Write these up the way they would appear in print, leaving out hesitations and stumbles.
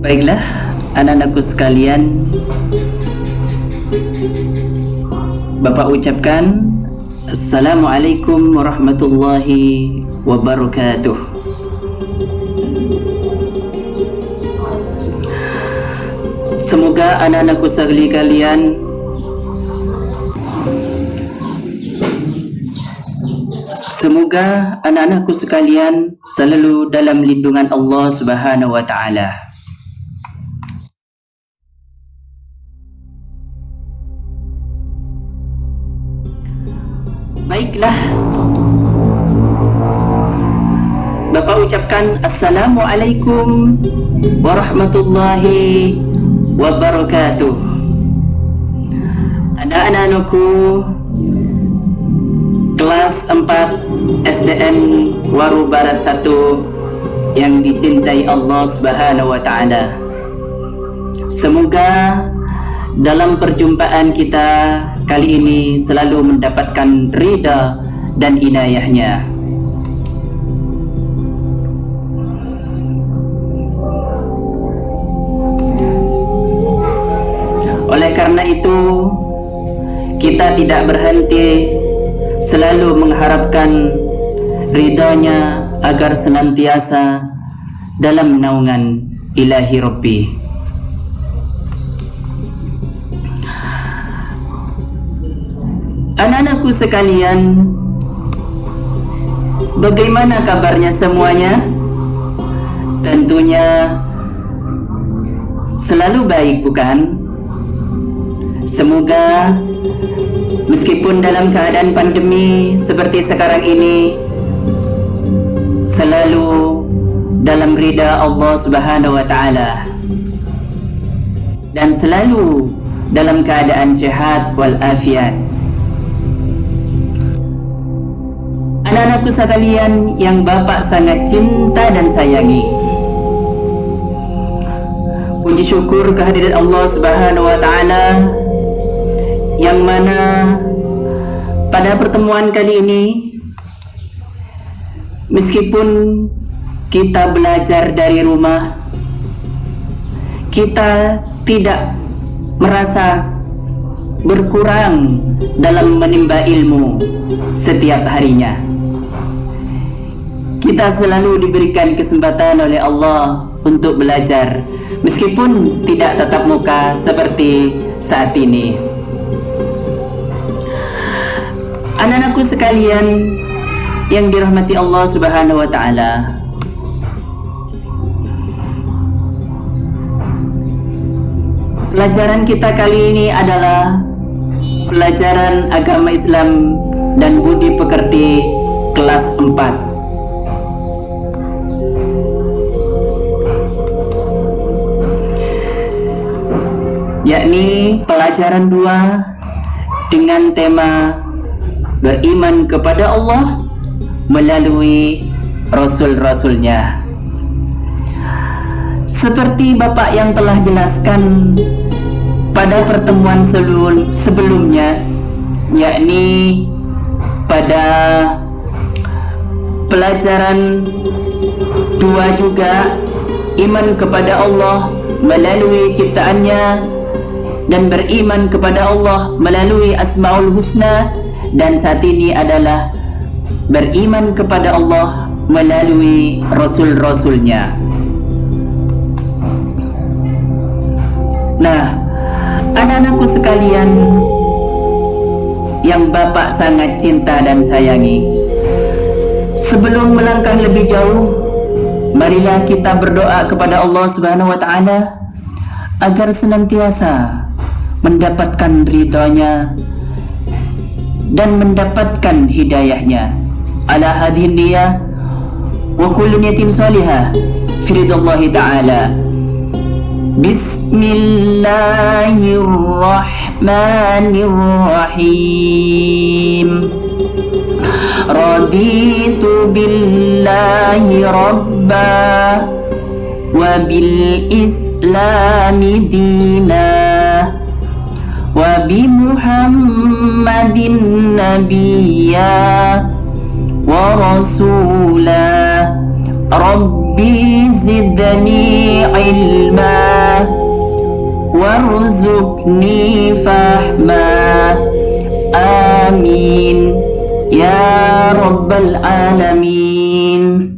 Baiklah, anak-anakku sekalian, Bapak ucapkan Assalamualaikum warahmatullahi wabarakatuh. Semoga anak-anakku sekalian selalu dalam lindungan Allah Subhanahu wa taala. Baiklah, Bapak ucapkan Assalamualaikum warahmatullahi wabarakatuh. Anak-anakku kelas 4 SDN Waru Barat 1 yang dicintai Allah Subhanahu wa taala. Semoga dalam perjumpaan kita kali ini selalu mendapatkan ridha dan inayahnya. Oleh karena itu, kita tidak berhenti selalu mengharapkan ridhanya agar senantiasa dalam naungan ilahi Rabbi. Anak-anakku sekalian, bagaimana kabarnya semuanya? Tentunya selalu baik, bukan? Semoga meskipun dalam keadaan pandemi seperti sekarang ini, selalu dalam ridha Allah Subhanahu wa taala dan selalu dalam keadaan sehat walafiat. Anak-anakku sekalian yang Bapak sangat cinta dan sayangi, puji syukur kehadirat Allah Subhanahu wa taala yang mana pada pertemuan kali ini, meskipun kita belajar dari rumah, kita tidak merasa berkurang dalam menimba ilmu setiap harinya. Kita selalu diberikan kesempatan oleh Allah untuk belajar, meskipun tidak tatap muka seperti saat ini. Anak-anakku sekalian yang dirahmati Allah Subhanahu wa taala, pelajaran kita kali ini adalah pelajaran agama Islam dan budi pekerti kelas 4. Yakni pelajaran 2 dengan tema beriman kepada Allah melalui Rasul-Rasulnya. Seperti Bapak yang telah jelaskan pada pertemuan sebelumnya, yakni pada pelajaran 2 juga, iman kepada Allah melalui ciptaannya dan beriman kepada Allah melalui Asmaul Husna, dan saat ini adalah beriman kepada Allah melalui Rasul-Rasulnya. Nah, anak-anakku sekalian yang Bapak sangat cinta dan sayangi, sebelum melangkah lebih jauh, marilah kita berdoa kepada Allah Subhanahu wa taala agar senantiasa mendapatkan ridhanya dan mendapatkan hidayahnya. Ala hadhihi niyah wa kullu niyatin salihah fi ridallahi ta'ala. Bismillahirrahmanirrahim. Raditu billahi rabba wa bil islami dinah wa bi Muhammadin nabiyya wa rasula. Rabbi zidni ilma warzuqni fahma. Amin ya rabbal alamin.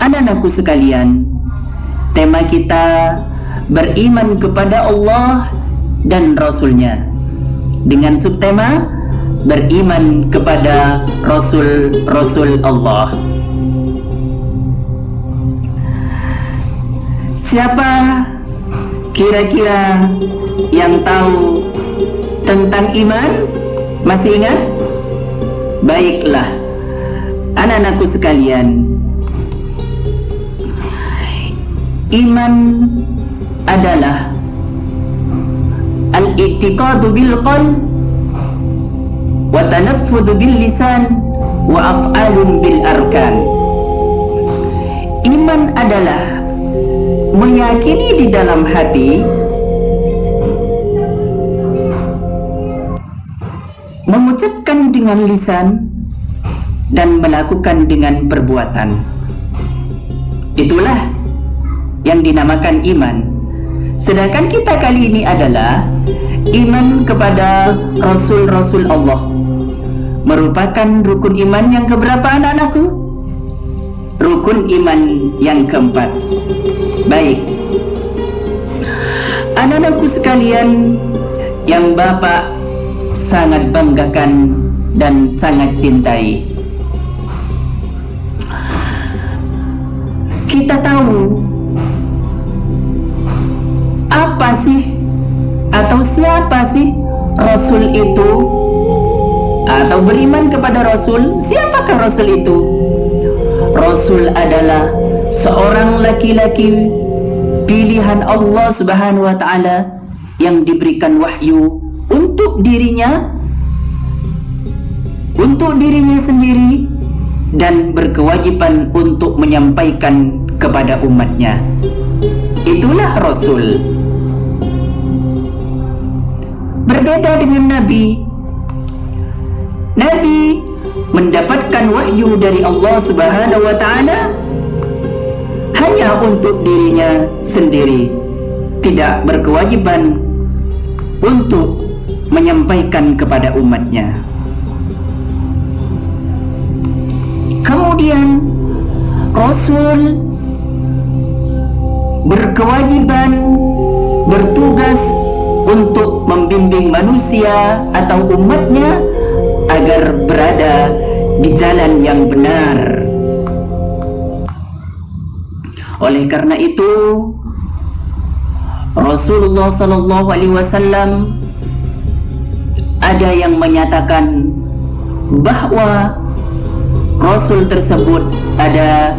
Anak-anakku sekalian, tema kita beriman kepada Allah dan Rasul-Nya, dengan subtema beriman kepada Rasul Allah. Siapa kira-kira yang tahu tentang iman? Masih ingat? Baiklah, anak-anakku sekalian, iman adalah al-i'tiqadu bil qalb wa talaffudhu bil lisan wa af'alun bil arkan. Iman adalah meyakini di dalam hati, mengucapkan dengan lisan, dan melakukan dengan perbuatan. Itulah yang dinamakan iman. Sedangkan kita kali ini adalah iman kepada Rasul-Rasul Allah, merupakan rukun iman yang keberapa, anak-anakku? Rukun iman yang keempat. Baik, anak-anakku sekalian yang Bapak sangat banggakan dan sangat cintai, kita tahu apa sih atau siapa sih Rasul itu, atau beriman kepada Rasul. Siapakah Rasul itu? Rasul adalah seorang laki-laki pilihan Allah Subhanahu wa Ta'ala yang diberikan wahyu untuk dirinya sendiri, dan berkewajiban untuk menyampaikan kepada umatnya. Itulah Rasul. Berbeda dengan Nabi. Nabi mendapatkan wahyu dari Allah Subhanahu wa Ta'ala hanya untuk dirinya sendiri, tidak berkewajiban untuk menyampaikan kepada umatnya. Kemudian Rasul berkewajiban, bertugas untuk membimbing manusia atau umatnya agar berada di jalan yang benar. Oleh karena itu, Rasulullah Sallallahu Alaihi Wasallam ada yang menyatakan bahwa Rasul tersebut ada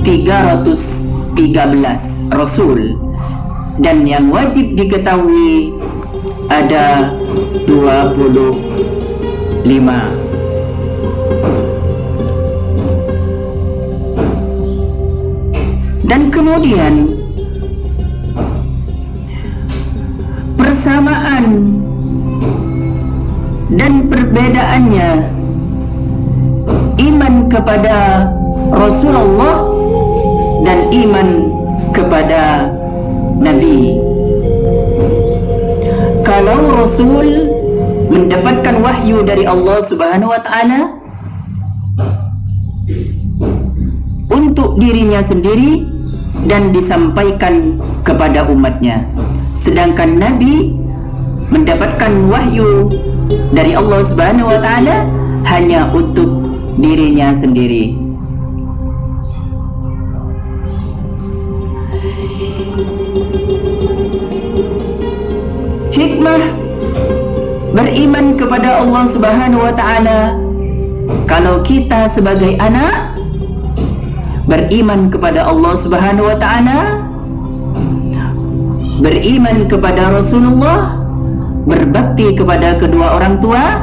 313 Rasul, dan yang wajib diketahui ada 25. Dan kemudian persamaan dan perbedaannya iman kepada Rasulullah dan iman kepada Nabi. Kalau Rasul mendapatkan wahyu dari Allah Subhanahu wa Ta'ala untuk dirinya sendiri dan disampaikan kepada umatnya, sedangkan Nabi mendapatkan wahyu dari Allah Subhanahu wa Ta'ala hanya untuk dirinya sendiri. Hikmah beriman kepada Allah Subhanahu wa Ta'ala. Kalau kita sebagai anak beriman kepada Allah Subhanahu wa Ta'ala, beriman kepada Rasulullah, berbakti kepada kedua orang tua,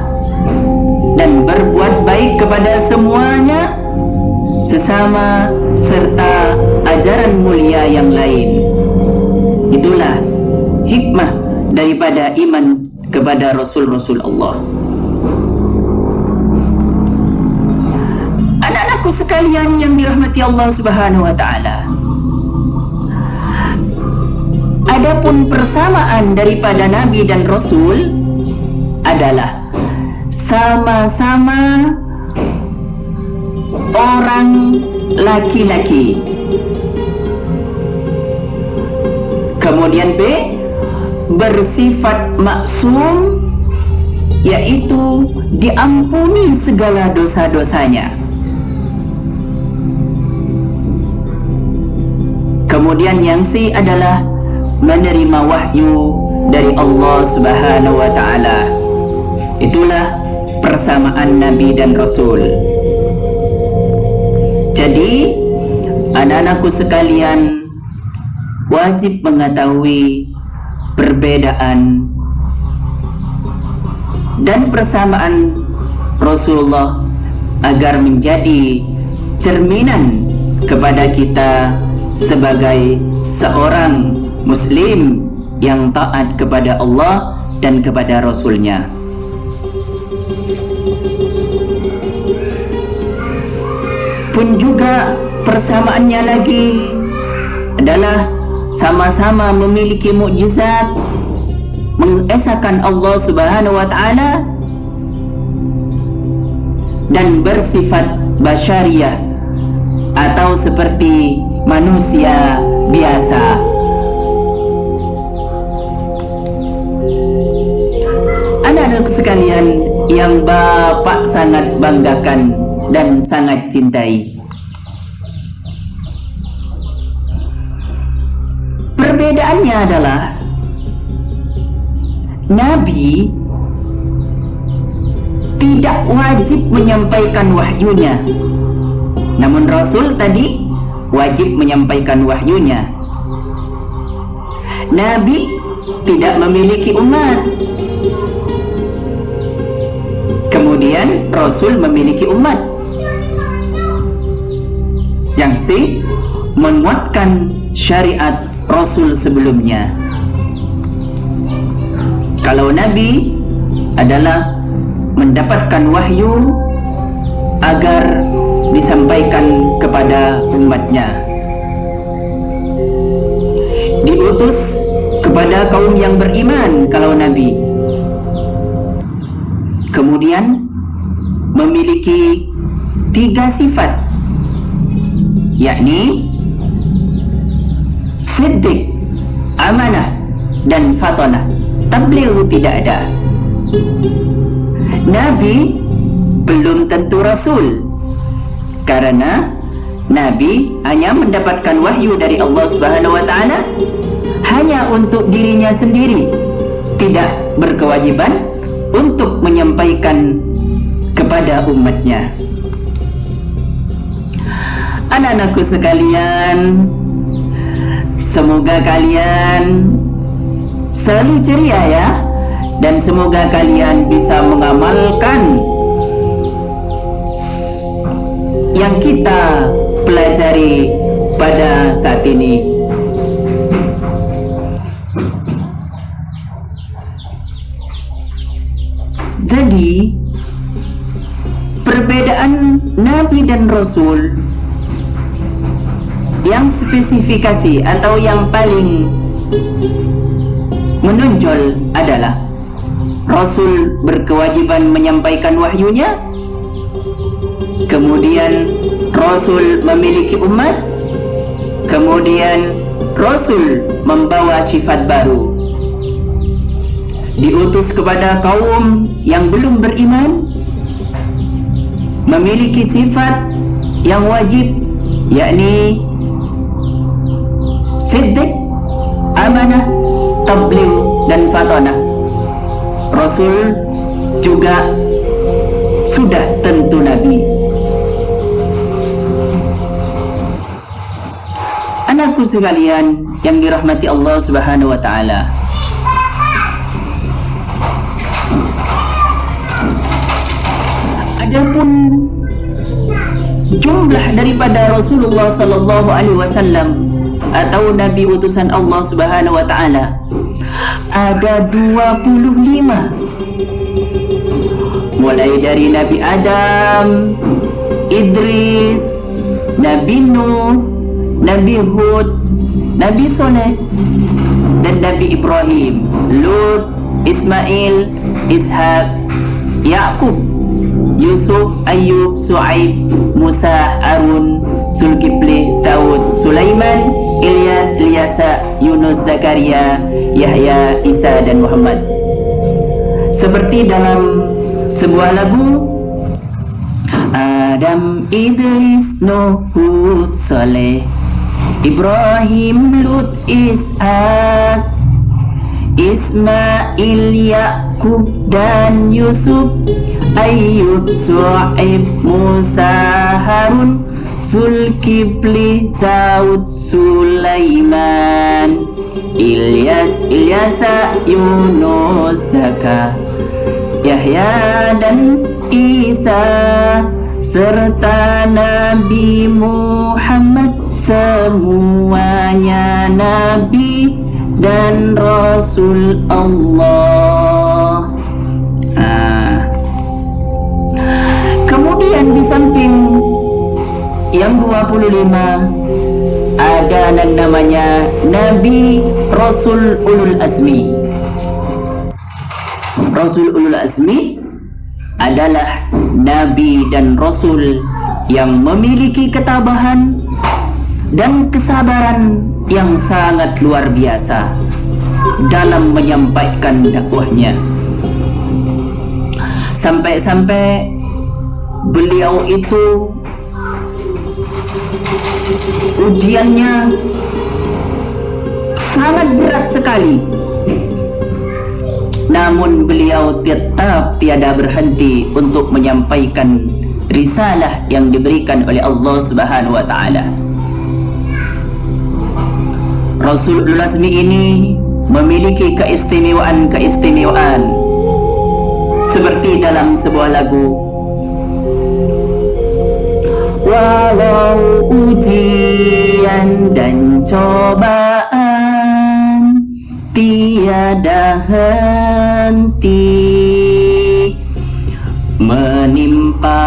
dan berbuat baik kepada semuanya sesama, serta ajaran mulia yang lain. Itulah hikmah daripada iman kepada Rasul-Rasul Allah. Anak-anakku sekalian yang dirahmati Allah Subhanahu wa Ta'ala, Adapun persamaan daripada Nabi dan Rasul adalah sama-sama orang laki-laki. Kemudian B, bersifat maksum, yaitu diampuni segala dosa-dosanya. Kemudian yang C adalah menerima wahyu dari Allah Subhanahu wa Ta'ala. Itulah persamaan Nabi dan Rasul. Jadi, anak-anakku sekalian wajib mengetahui perbedaan dan persamaan Rasulullah agar menjadi cerminan kepada kita sebagai seorang Muslim yang taat kepada Allah dan kepada Rasul-Nya. Pun juga persamaannya lagi adalah sama-sama memiliki mukjizat, mengesahkan Allah Subhanahu wa Ta'ala, dan bersifat basyariah atau seperti manusia biasa. Anak-anakku sekalian yang Bapak sangat banggakan dan sangat cintai, perbedaannya adalah Nabi tidak wajib menyampaikan wahyunya, namun Rasul tadi wajib menyampaikan wahyunya. Nabi tidak memiliki umat, kemudian Rasul memiliki umat. Yang C, menguatkan syariat Rasul sebelumnya. Kalau Nabi adalah mendapatkan wahyu agar disampaikan kepada umatnya, diutus kepada kaum yang beriman kalau Nabi, kemudian memiliki 3 sifat, yakni siddiq, amanah, dan fatonah. Tabligh tidak ada. Nabi belum tentu Rasul, karena Nabi hanya mendapatkan wahyu dari Allah Subhanahu wa Ta'ala hanya untuk dirinya sendiri, tidak berkewajiban untuk menyampaikan kepada umatnya. Anak-anakku sekalian, semoga kalian selalu ceria ya, dan semoga kalian bisa mengamalkan yang kita pelajari pada saat ini. Jadi, perbedaan Nabi dan Rasul yang spesifikasi atau yang paling menonjol adalah Rasul berkewajiban menyampaikan wahyunya, kemudian Rasul memiliki umat, kemudian Rasul membawa sifat baru, diutus kepada kaum yang belum beriman, memiliki sifat yang wajib, yakni siddiq, amanah, tabligh, dan fatonah. Rasul juga sudah tentu Nabi. Anakku sekalian yang dirahmati Allah Subhanahu wa Ta'ala, adapun jumlah daripada Rasulullah sallallahu alaihi wasallam atau Nabi utusan Allah Subhanahu wa Ta'ala ada 25, mulai dari Nabi Adam, Idris, Nabi Nuh, Nabi Hud, Nabi Soleh, dan Nabi Ibrahim, Lut, Ismail, Ishak, Yakub, Yusuf, Ayub, Su'aib, Musa, Harun, Zulkifli, Daud, Sulaiman, Ilyas, Ilyasa, Yunus, Zakaria, Yahya, Isa, dan Muhammad. Seperti dalam sebuah lagu, Adam, Idris, Nuh, Hud, Saleh, Ibrahim, Lut, Ishak, Ismail, Yakub, dan Yusuf, Ayub, Su'aib, Musa, Harun, Zulkifli, Daud, Sulaiman, Ilyas, Ilyasa, Yunus, Zaka, Yahya, dan Isa, serta Nabi Muhammad, semuanya Nabi dan Rasul Allah. Kemudian di samping yang 25 ada yang namanya Nabi Rasul Ulul Azmi. Rasul Ulul Azmi adalah Nabi dan Rasul yang memiliki ketabahan dan kesabaran yang sangat luar biasa dalam menyampaikan dakwahnya. Sampai-sampai beliau itu ujiannya sangat berat sekali. Namun beliau tetap tiada berhenti untuk menyampaikan risalah yang diberikan oleh Allah Subhanahu wa taala. Rasulullah Azmi ini memiliki keistimewaan seperti dalam sebuah lagu, walau ujian dan cobaan tiada henti menimpa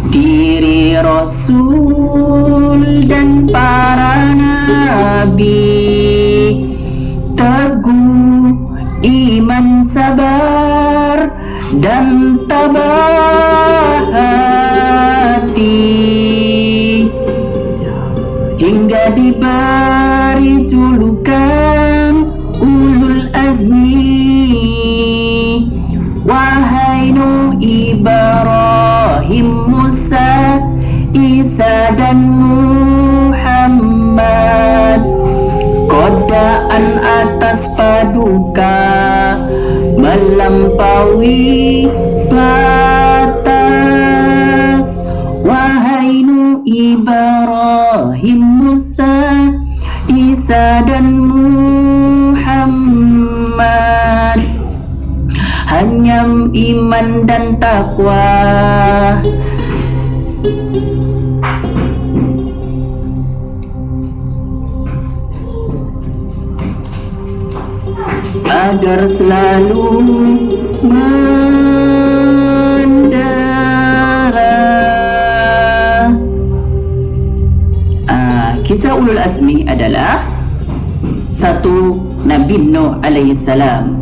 diri Rasul dan para nabi, teguh iman, sabar, dan tabah hati, hingga diberi julukan Ulul Azmi. Wahai Nuh, Ibrahim, Musa, Isa, dan Muhammad, godaan atas paduka melampaui batas. Wahai Nuh, Ibrahim, Musa, Isa, dan Muhammad, hanya iman dan takwa agar selalu mendera. Kisah Ulul Azmi adalah satu Nabi Nuh alaihi salam.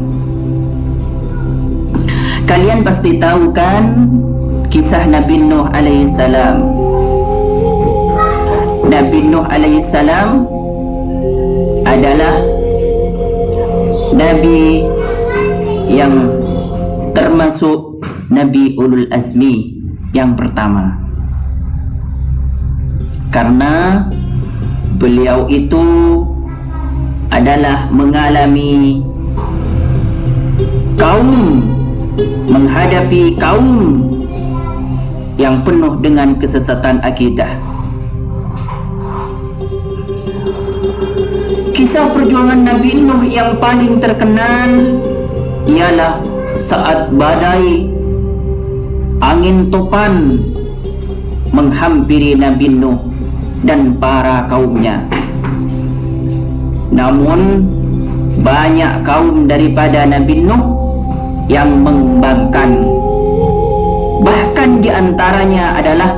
Kalian pasti tahu kan kisah Nabi Nuh alaihi salam. Nabi Nuh alaihi salam adalah Nabi yang termasuk Nabi Ulul Azmi yang pertama, karena beliau itu adalah menghadapi kaum yang penuh dengan kesesatan akidah. Kisah perjuangan Nabi Nuh yang paling terkenal ialah saat badai angin topan menghampiri Nabi Nuh dan para kaumnya. Namun banyak kaum daripada Nabi Nuh yang membangkang. Bahkan di antaranya adalah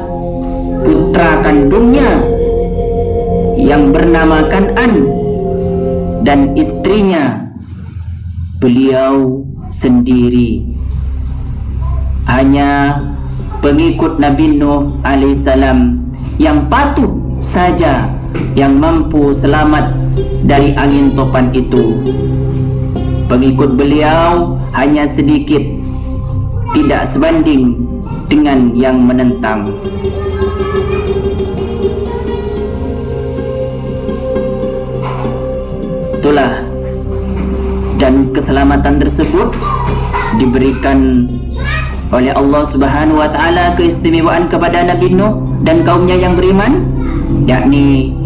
putra kandungnya yang bernama Kan'an dan istrinya beliau sendiri. Hanya pengikut Nabi Nuh alaihissalam yang patuh saja yang mampu selamat dari angin topan itu. Pengikut beliau hanya sedikit, tidak sebanding dengan yang menentang. Itulah, dan keselamatan tersebut diberikan oleh Allah Subhanahu wa taala, keistimewaan kepada Nabi Nuh dan kaumnya yang beriman, yakni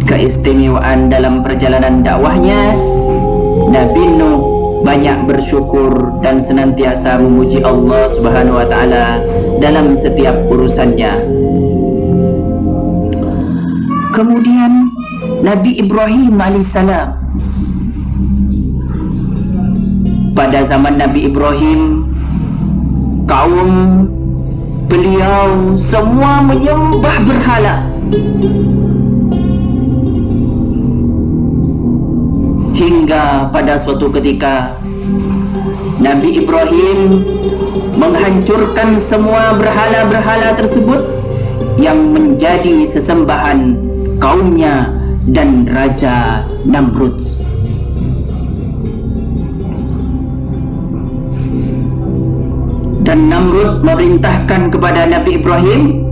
keistimewaan dalam perjalanan dakwahnya. Nabi Nuh banyak bersyukur dan senantiasa memuji Allah Subhanahu wa taala dalam setiap urusannya. Kemudian Nabi Ibrahim alaihissalam. Pada zaman Nabi Ibrahim, kaum beliau semua menyembah berhala. Hingga pada suatu ketika Nabi Ibrahim menghancurkan semua berhala-berhala tersebut yang menjadi sesembahan kaumnya dan Raja Namrud. Dan Namrud memerintahkan kepada Nabi Ibrahim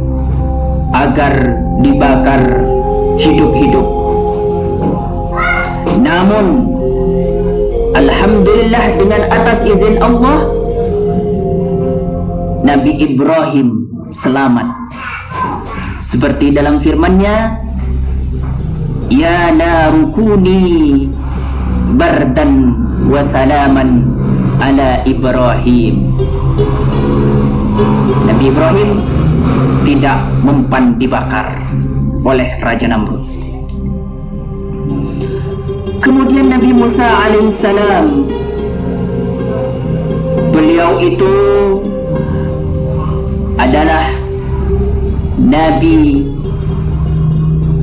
agar dibakar hidup-hidup. Namun alhamdulillah, dengan atas izin Allah, Nabi Ibrahim selamat. Seperti dalam firman-Nya, ya narukuni bardan wa salaman ala Ibrahim. Nabi Ibrahim tidak mempan dibakar oleh Raja Namrud. Kemudian Nabi Musa alaihissalam, beliau itu adalah Nabi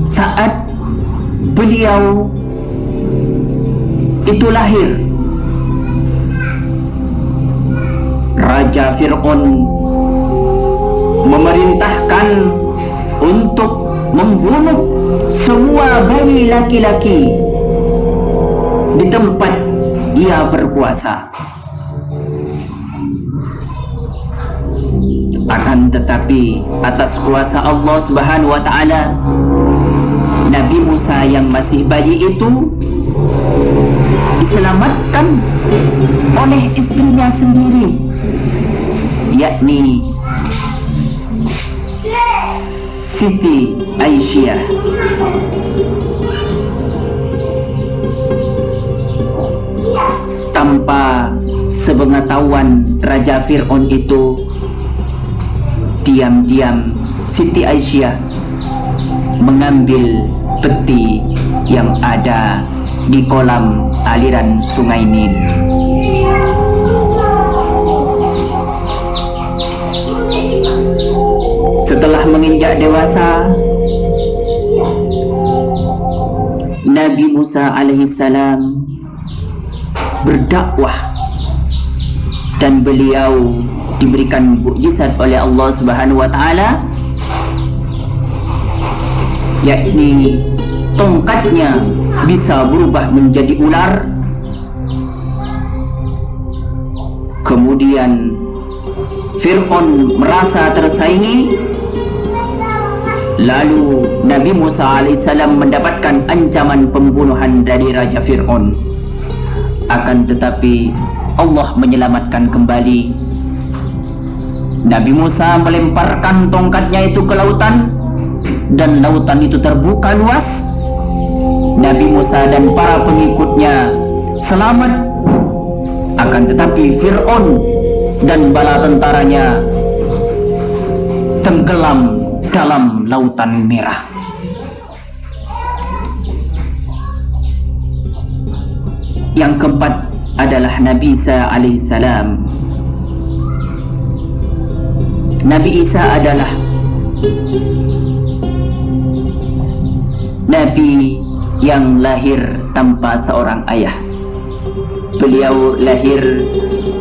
saat beliau itu lahir. Raja Fir'aun memerintahkan untuk membunuh semua bayi laki-laki di tempat dia berkuasa. Akan tetapi atas kuasa Allah Subhanahu wa taala, Nabi Musa yang masih bayi itu diselamatkan oleh istrinya sendiri, yakni Siti Aisyah. Tanpa sepengetahuan Raja Fir'aun itu, diam-diam Siti Aisyah mengambil peti yang ada di kolam aliran Sungai Nil. Setelah menginjak dewasa, Nabi Musa alaihissalam berdakwah dan beliau diberikan mukjizat oleh Allah Subhanahu wa taala, yakni tongkatnya bisa berubah menjadi ular. Kemudian Fir'aun merasa tersaingi, lalu Nabi Musa alaihissalam mendapatkan ancaman pembunuhan dari Raja Fir'aun. Akan tetapi Allah menyelamatkan kembali. Nabi Musa melemparkan tongkatnya itu ke lautan, dan lautan itu terbuka luas. Nabi Musa dan para pengikutnya selamat. Akan tetapi Fir'aun dan bala tentaranya tenggelam dalam lautan merah. Yang keempat adalah Nabi Isa alaihissalam. Nabi Isa adalah Nabi yang lahir tanpa seorang ayah. Beliau lahir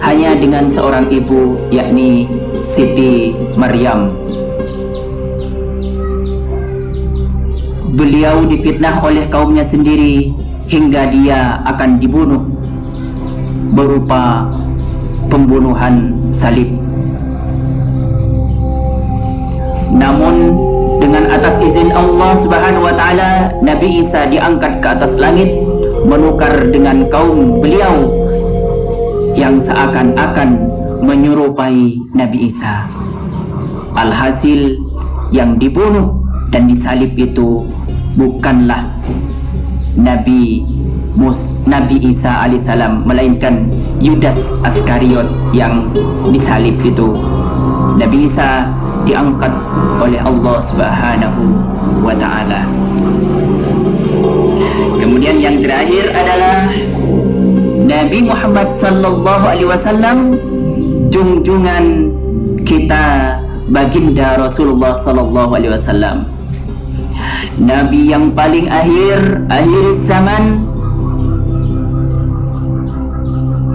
hanya dengan seorang ibu, yakni Siti Maryam. Beliau difitnah oleh kaumnya sendiri hingga dia akan dibunuh berupa pembunuhan salib. Namun dengan atas izin Allah Subhanahu wa taala, Nabi Isa diangkat ke atas langit menukar dengan kaum beliau yang seakan-akan menyerupai Nabi Isa. Alhasil yang dibunuh dan disalib itu bukanlah Nabi Isa alaihissalam, melainkan Yudas Askariot yang disalib itu. Nabi Isa diangkat oleh Allah Subhanahu wa taala. Kemudian yang terakhir adalah Nabi Muhammad sallallahu alaihi wasallam, junjungan kita baginda Rasulullah sallallahu alaihi wasallam. Nabi yang paling akhir zaman,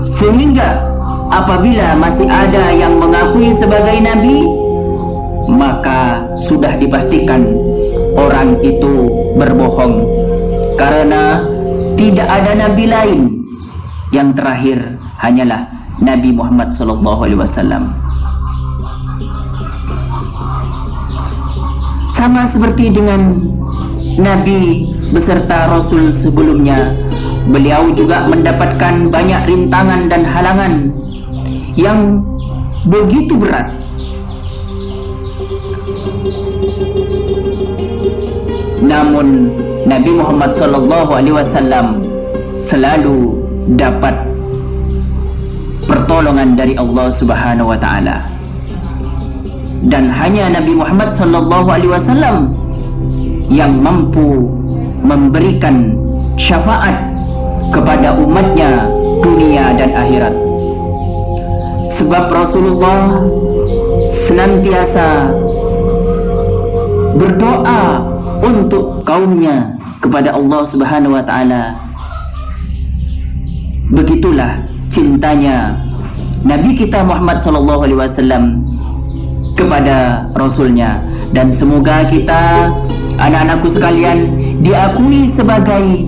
sehingga apabila masih ada yang mengakui sebagai nabi, maka sudah dipastikan orang itu berbohong, karena tidak ada nabi lain. Yang terakhir hanyalah Nabi Muhammad SAW. Sama seperti dengan nabi beserta rasul sebelumnya, beliau juga mendapatkan banyak rintangan dan halangan yang begitu berat. Namun Nabi Muhammad SAW selalu dapat pertolongan dari Allah Subhanahu wa taala. Dan hanya Nabi Muhammad SAW yang mampu memberikan syafaat kepada umatnya dunia dan akhirat. Sebab Rasulullah senantiasa berdoa untuk kaumnya kepada Allah Subhanahu wa taala. Begitulah cintanya Nabi kita Muhammad SAW kepada Rasulnya. Dan semoga kita, anak-anakku sekalian, diakui sebagai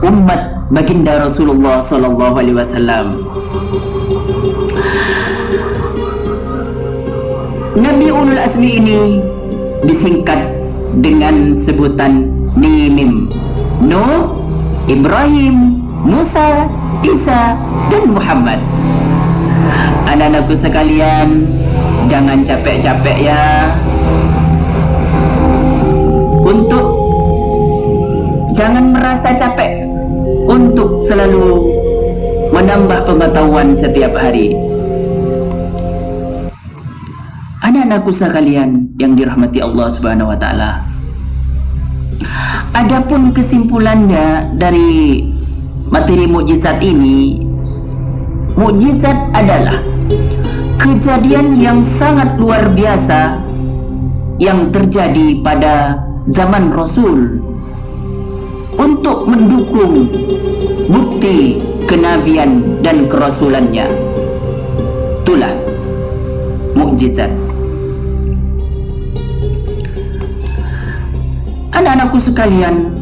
umat baginda Rasulullah SAW. Nabi Ulul Azmi ini disingkat dengan sebutan Nimim: Nuh, Ibrahim, Musa, Isa, dan Muhammad. Anak-anakku sekalian, jangan capek-capek ya jangan merasa capek untuk selalu menambah pengetahuan setiap hari. Anak-anakku sekalian yang dirahmati Allah Subhanahu wa taala, adapun kesimpulannya dari materi mukjizat ini, mukjizat adalah kejadian yang sangat luar biasa yang terjadi pada zaman Rasul untuk mendukung bukti kenabian dan kerasulannya. Itulah mukjizat. Anak-anakku sekalian,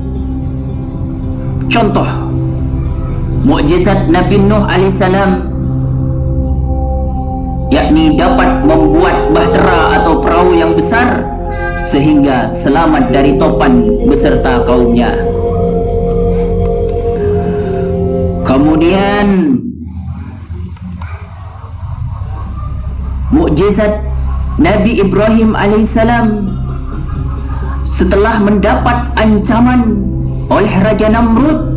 contoh mukjizat Nabi Nuh alaihissalam, yakni dapat membuat bahtera atau perahu yang besar sehingga selamat dari topan beserta kaumnya. Kemudian mukjizat Nabi Ibrahim alaihissalam setelah mendapat ancaman oleh Raja Namrud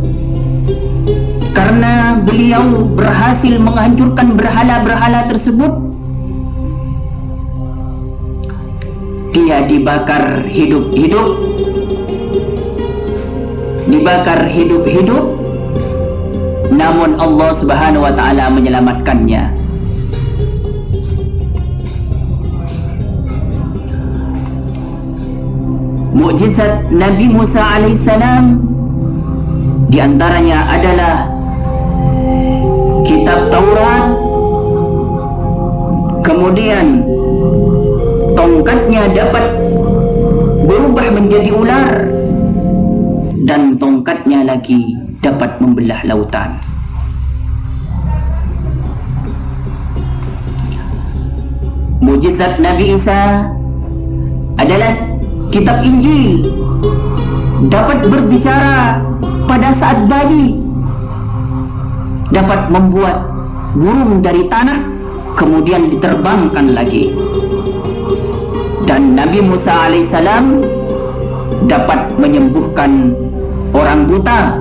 karena beliau berhasil menghancurkan berhala-berhala tersebut, dia dibakar hidup-hidup, namun Allah Subhanahu wa taala menyelamatkannya. mukjizat Nabi Musa alaihissalam. Di antaranya adalah kitab Taurat, kemudian tongkatnya dapat berubah menjadi ular, dan tongkatnya lagi dapat membelah lautan. Mukjizat Nabi Isa adalah kitab Injil, dapat berbicara pada saat bayi, dapat membuat burung dari tanah kemudian diterbangkan lagi. Dan Nabi Musa alaihissalam dapat menyembuhkan orang buta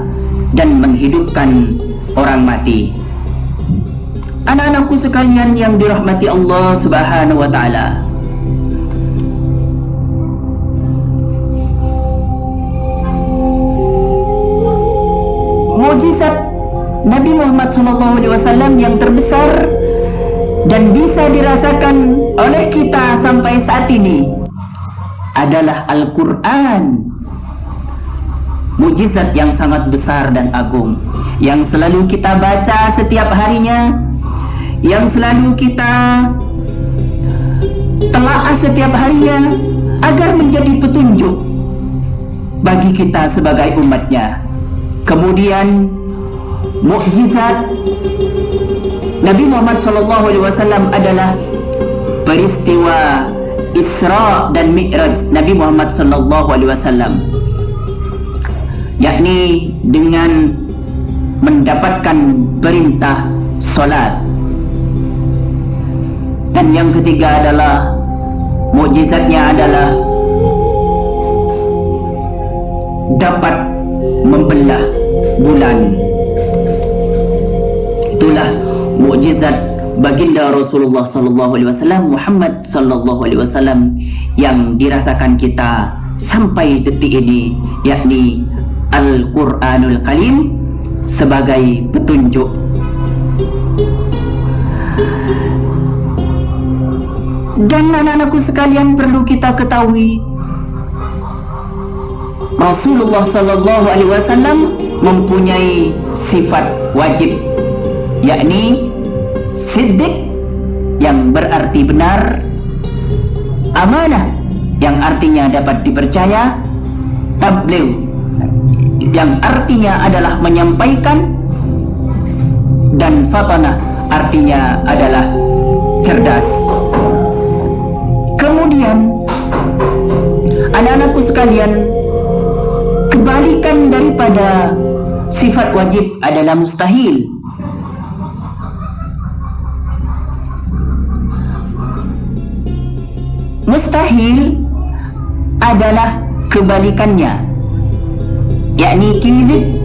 dan menghidupkan orang mati. Anak-anakku sekalian yang dirahmati Allah Subhanahu wa taala, mukjizat Nabi Muhammad SAW yang terbesar dan bisa dirasakan oleh kita sampai saat ini adalah Al-Quran. Mukjizat yang sangat besar dan agung, yang selalu kita baca setiap harinya, yang selalu kita telaah setiap harinya, agar menjadi petunjuk bagi kita sebagai umatnya. Kemudian mukjizat Nabi Muhammad SAW adalah peristiwa Isra dan Mi'raj Nabi Muhammad SAW, yakni dengan mendapatkan perintah solat. Dan yang ketiga adalah mukjizatnya adalah dapat membelah bulan. Itulah mukjizat baginda Rasulullah SAW, Muhammad SAW, yang dirasakan kita sampai detik ini, yakni Al-Quranul Karim sebagai petunjuk. Dan anak-anakku sekalian, perlu kita ketahui, Rasulullah SAW mempunyai sifat wajib, yakni siddiq yang berarti benar, amanah yang artinya dapat dipercaya, tabligh yang artinya adalah menyampaikan, dan fatanah artinya adalah cerdas. Kemudian anak-anakku sekalian, kebalikan daripada sifat wajib adalah mustahil. Mustahil adalah kebalikannya, yakni kidzib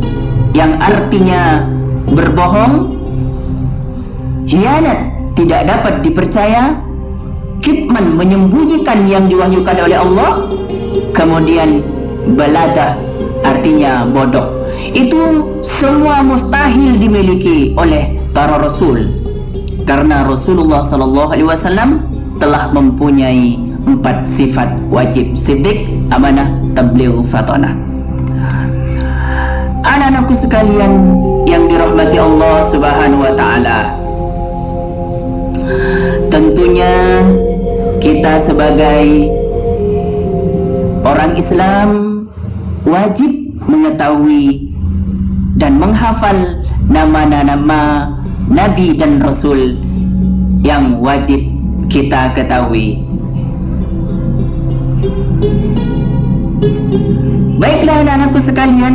yang artinya berbohong, khianat tidak dapat dipercaya, kitman menyembunyikan yang diwahyukan oleh Allah, kemudian baladah artinya bodoh. Itu semua mustahil dimiliki oleh para rasul, karena Rasulullah SAW telah mempunyai 4 sifat wajib: siddiq, amanah, tabligh, fatanah. Anak-anakku sekalian yang dirahmati Allah Subhanahu wa taala, tentunya kita sebagai orang Islam wajib mengetahui dan menghafal nama-nama Nabi dan Rasul yang wajib kita ketahui. Baiklah anak-anakku sekalian,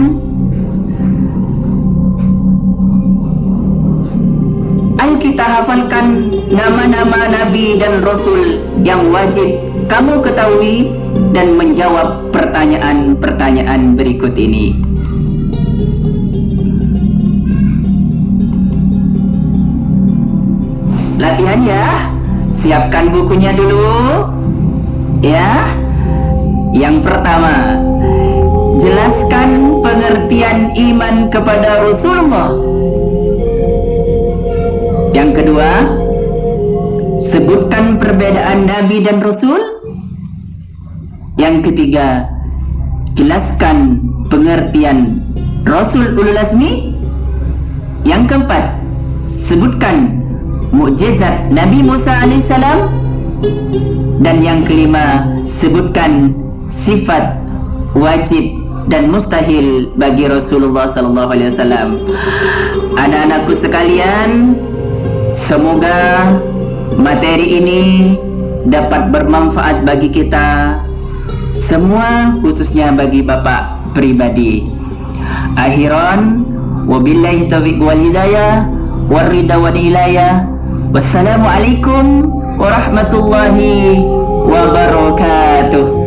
ayo kita hafalkan nama-nama Nabi dan Rasul yang wajib kamu ketahui dan menjawab pertanyaan-pertanyaan berikut ini. Latihan ya, siapkan bukunya dulu ya. Yang pertama, jelaskan pengertian iman kepada Rasulullah. Yang kedua, sebutkan perbedaan Nabi dan Rasul. Yang ketiga, jelaskan pengertian Rasul Ulul Azmi. Yang keempat, sebutkan mukjizat Nabi Musa alaihissalam. Dan yang kelima, sebutkan sifat wajib dan mustahil bagi Rasulullah sallallahu alaihi wasallam. Anak-anakku sekalian, semoga materi ini dapat bermanfaat bagi kita semua, khususnya bagi Bapak pribadi. Akhiran, wabillahi taufiq wal hidayah warida wal ilayah. Wassalamualaikum warahmatullahi wabarakatuh.